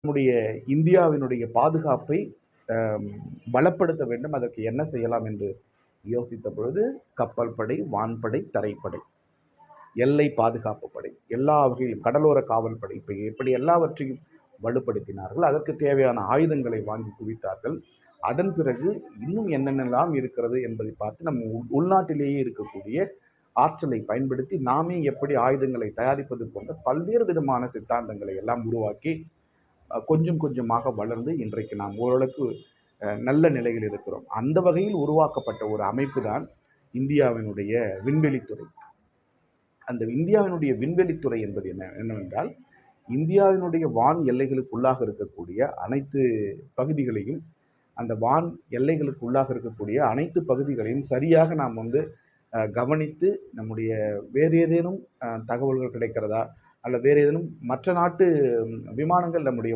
நம்முடைய இந்தியாவினுடைய பாதுகாப்பை பலப்படுத்த வேண்டும். அதற்கு என்ன செய்யலாம் என்று யோசித்த பொழுது கப்பல் படை, வான்படை, தரைப்படை, எல்லை பாதுகாப்பு படை, எல்லா வகையிலும் கடலோர காவல் படை, இப்போ எப்படி எல்லாவற்றையும் வலுப்படுத்தினார்கள். அதற்கு தேவையான ஆயுதங்களை வாங்கி குவித்தார்கள். அதன் பிறகு இன்னும் என்னென்னலாம் இருக்கிறது என்பதை பார்த்து நம்ம உள்நாட்டிலேயே இருக்கக்கூடிய ஆற்றலை பயன்படுத்தி நாமே எப்படி ஆயுதங்களை தயாரிப்பது போன்ற பல்வேறு விதமான சித்தாந்தங்களை எல்லாம் உருவாக்கி கொஞ்சம் கொஞ்சமாக வளர்ந்து இன்றைக்கு நாம் ஓரளவுக்கு நல்ல நிலையில் இருக்கிறோம். அந்த வகையில் உருவாக்கப்பட்ட ஒரு அமைப்பு தான் இந்தியாவினுடைய விண்வெளித்துறை. அந்த இந்தியாவினுடைய விண்வெளித்துறை என்பது என்னவென்றால், இந்தியாவினுடைய வான் எல்லைகளுக்குள்ளாக இருக்கக்கூடிய அனைத்து பகுதிகளையும், அந்த வான் எல்லைகளுக்குள்ளாக இருக்கக்கூடிய அனைத்து பகுதிகளையும் சரியாக நாம் கவனித்து நம்முடைய வேறு ஏதேனும் தகவல்கள் கிடைக்கிறதா, அல்ல வேறு ஏதேனும் மற்ற நாட்டு விமானங்கள் நம்முடைய